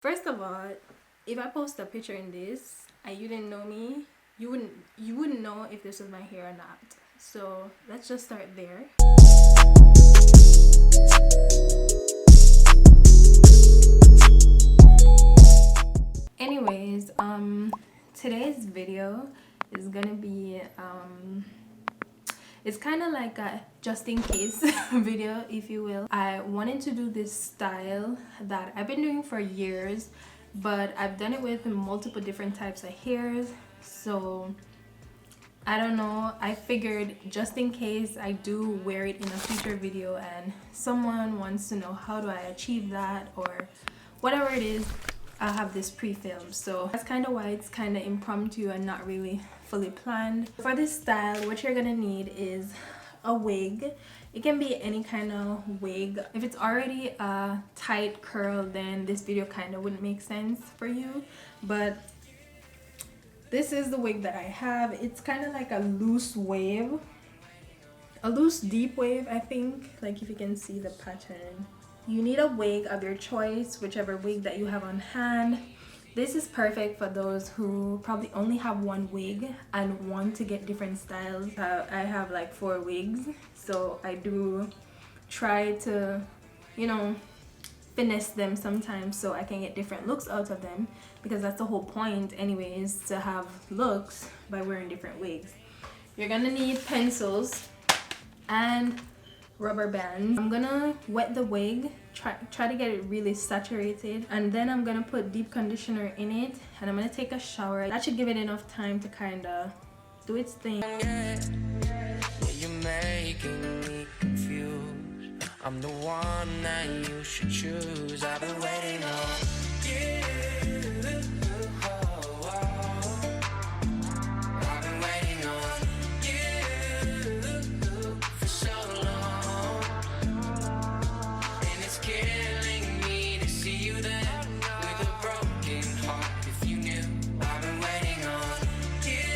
First of all, if I post a picture in this and you didn't know me, you wouldn't know if this was my hair or not. So let's just start there. Anyways, today's video is gonna be it's kind of like a just in case video, if you will. I wanted to do this style that I've been doing for years, but I've done it with multiple different types of hairs, so I don't know, I figured just in case I do wear it in a future video and someone wants to know how do I achieve that or whatever it is, I have this pre-filmed. So that's kind of why it's kind of impromptu and not really fully planned. For this style, what you're gonna need is a wig. It can be any kind of wig. If it's already a tight curl, then this video kind of wouldn't make sense for you, but this is the wig that I have. It's kind of like a loose wave, a loose deep wave, I think, like if you can see the pattern. You need a wig of your choice, whichever wig that you have on hand. This is perfect for those who probably only have one wig and want to get different styles. I have like 4 wigs, so I do try to, you know, finesse them sometimes so I can get different looks out of them, because that's the whole point anyways, to have looks by wearing different wigs. You're gonna need pencils and rubber bands. I'm gonna wet the wig, try to get it really saturated, and then I'm gonna put deep conditioner in it and I'm gonna take a shower. That should give it enough time to kind of do its thing. You're making me confused. I'm the one that you should choose. I've been waiting on you. I've been waiting on you for so long, and it's killing me to see you there with a broken heart. If you knew, I've been waiting on you.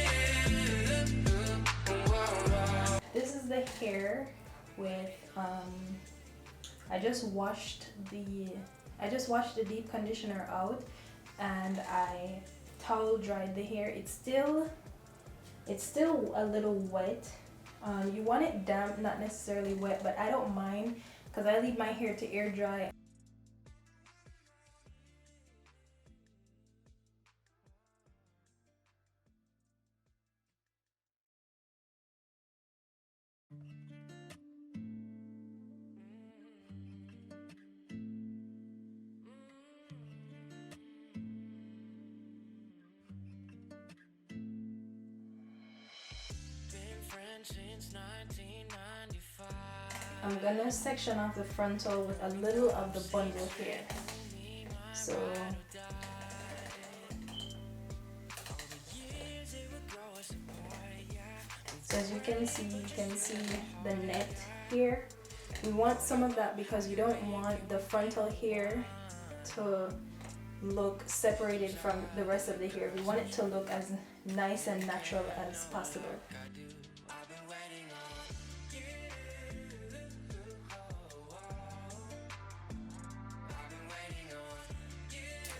This is the hair with I just washed the deep conditioner out and I towel dried the hair. It's still a little wet. You want it damp, not necessarily wet, but I don't mind because I leave my hair to air dry. I'm gonna section off the frontal with a little of the bundle here. So as you can see the net here. We want some of that because you don't want the frontal hair to look separated from the rest of the hair. We want it to look as nice and natural as possible.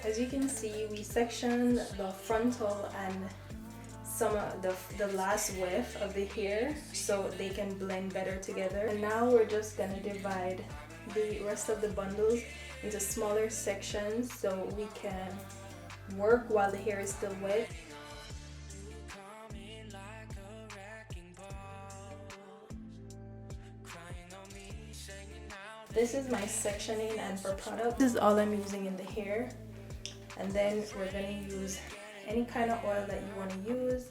As you can see, we sectioned the frontal and some of the last width of the hair so they can blend better together. And now we're just gonna divide the rest of the bundles into smaller sections so we can work while the hair is still wet. This is my sectioning and for product. This is all I'm using in the hair. And then we're gonna use any kind of oil that you want to use.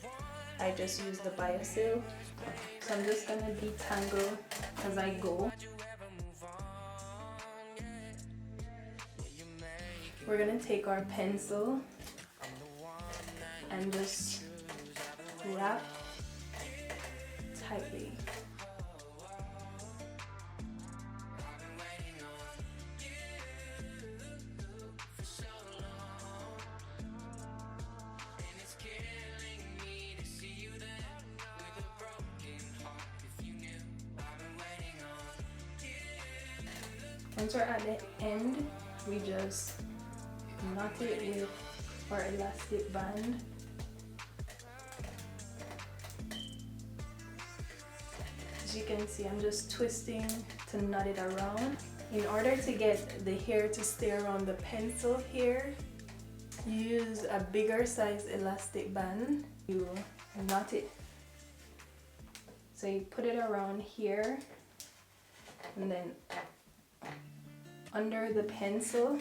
I just use the Biosil. So I'm just gonna detangle as I go. We're gonna take our pencil and just wrap tightly. Once we're at the end, we just knot it with our elastic band. As you can see, I'm just twisting to knot it around. In order to get the hair to stay around the pencil here, you use a bigger size elastic band. You knot it. So you put it around here and then under the pencil,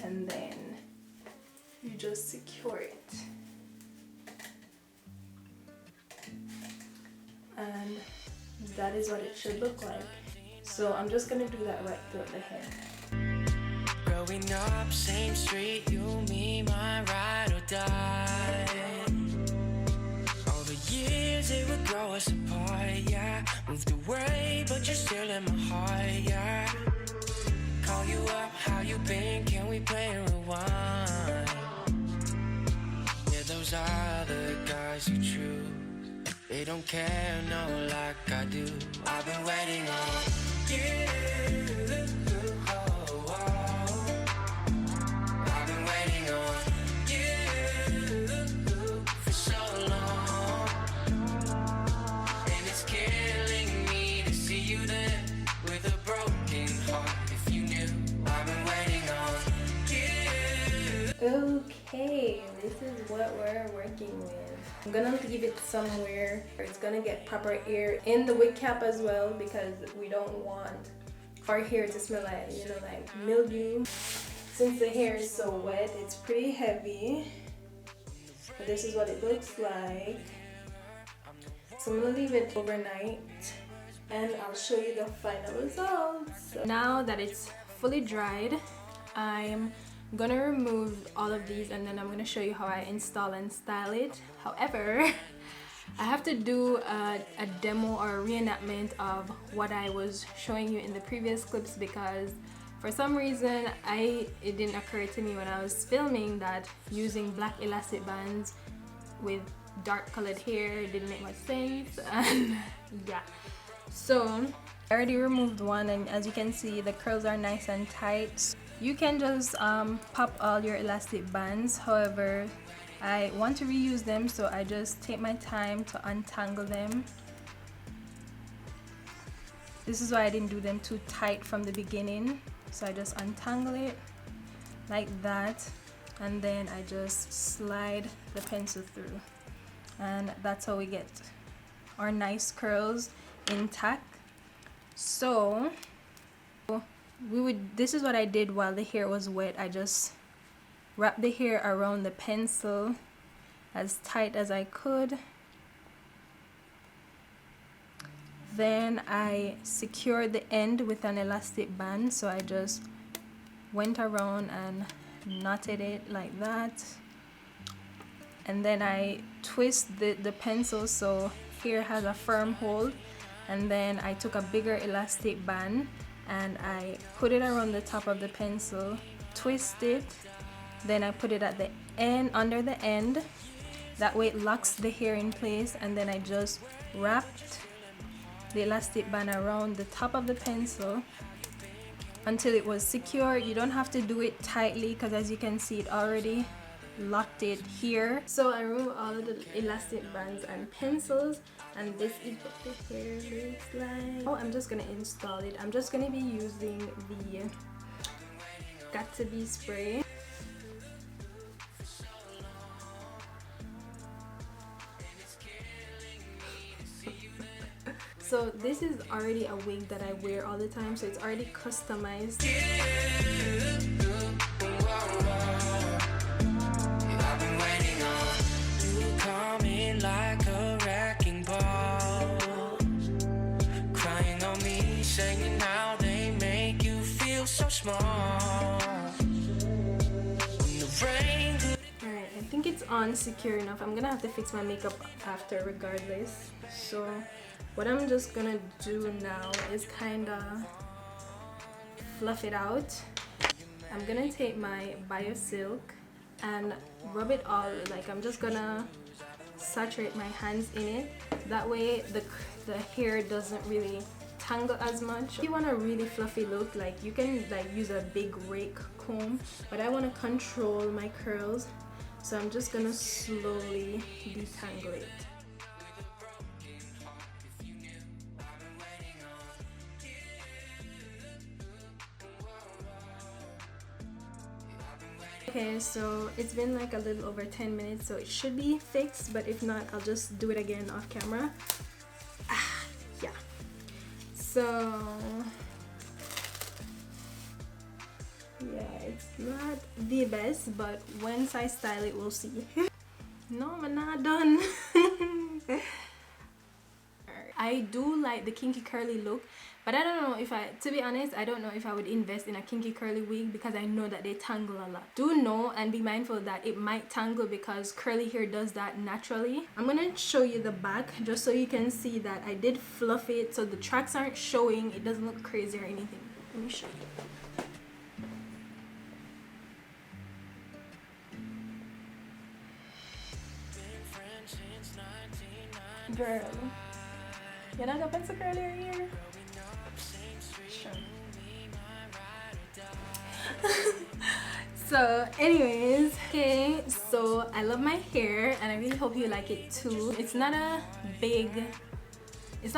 and then you just secure it. And that is what it should look like. So I'm just gonna do that right throughout the hair. Growing up, same street, you, me, my ride or die. All the years it would grow us apart, yeah. Moved away, but you're still in my heart, yeah. Call you up, how you been? Can we play and rewind? Yeah, those are the guys you choose. They don't care, no, like I do. I've been waiting on you. I've been waiting on you for so long, and it's killing me to see you there with a broken heart. If you knew, I've been waiting on you. Okay, this is what we're working with. I'm gonna leave it somewhere where it's gonna get proper air in the wig cap as well, because we don't want our hair to smell like, you know, like mildew. Since the hair is so wet, it's pretty heavy. But this is what it looks like. So I'm gonna leave it overnight and I'll show you the final results. Now that it's fully dried, I'm gonna remove all of these and then I'm gonna show you how I install and style it. However, I have to do a demo or a reenactment of what I was showing you in the previous clips, because for some reason it didn't occur to me when I was filming that using black elastic bands with dark colored hair didn't make much sense. And yeah, so I already removed one, and as you can see, the curls are nice and tight. You can just pop all your elastic bands. However, I want to reuse them, so I just take my time to untangle them. This is why I didn't do them too tight from the beginning. So I just untangle it like that, and then I just slide the pencil through, and that's how we get our nice curls intact. So this is what I did while the hair was wet. I just wrapped the hair around the pencil as tight as I could. Then I secured the end with an elastic band, so I just went around and knotted it like that. And then I twist the pencil so here has a firm hold, and then I took a bigger elastic band and I put it around the top of the pencil, twist it, then I put it at the end, under the end, that way it locks the hair in place, and then I just wrapped the elastic band around the top of the pencil until it was secure. You don't have to do it tightly, because as you can see, it already locked it here. So I removed all of the elastic bands and pencils, and this is what the hair looks like. Oh, I'm just gonna install it. I'm just gonna be using the Got To Be spray. So this is already a wig that I wear all the time, so it's already customized. I've been waiting on you, coming like a wrecking ball, crying on me, saying how they make you feel so small. When the rain. Alright, I think it's on secure enough. I'm gonna have to fix my makeup after regardless. So what I'm just gonna do now is kinda fluff it out. I'm gonna take my Bio Silk and rub it all, like I'm just gonna saturate my hands in it. That way the hair doesn't really tangle as much. If you want a really fluffy look, like you can like use a big rake comb, but I want to control my curls, so I'm just gonna slowly detangle it. Okay, so it's been like a little over 10 minutes, so it should be fixed, but if not, I'll just do it again off camera. Yeah. So yeah, it's not the best, but once I style it, we'll see. No, I'm not done. I do like the kinky curly look, but I don't know if to be honest, I don't know if I would invest in a kinky curly wig because I know that they tangle a lot. Do know and be mindful that it might tangle because curly hair does that naturally. I'm gonna show you the back just so you can see that I did fluff it so the tracks aren't showing. It doesn't look crazy or anything. Let me show you. Girl, you're not open to curly hair? Sure. So anyways, okay, so I love my hair and I really hope you like it too. It's not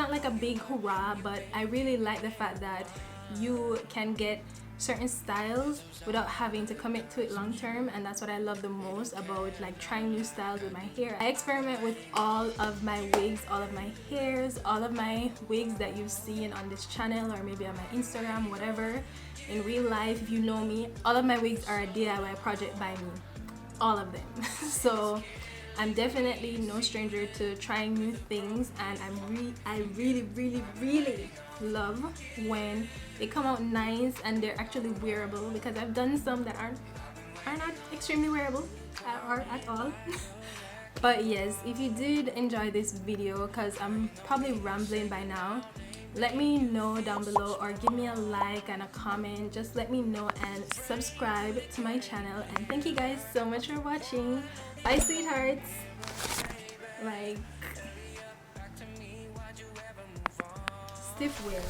like a big hurrah, but I really like the fact that you can get certain styles without having to commit to it long term, and that's what I love the most about like trying new styles with my hair. I experiment with all of my wigs, all of my hairs, all of my wigs that you've seen on this channel or maybe on my Instagram, whatever. In real life, if you know me, all of my wigs are a DIY project by me, all of them. So I'm definitely no stranger to trying new things, and I really love when they come out nice and they're actually wearable, because I've done some that are not extremely wearable at all. But yes, if you did enjoy this video, because I'm probably rambling by now, let me know down below or give me a like and a comment. Just let me know and subscribe to my channel, and thank you guys so much for watching. Bye sweethearts. Like stiff wig.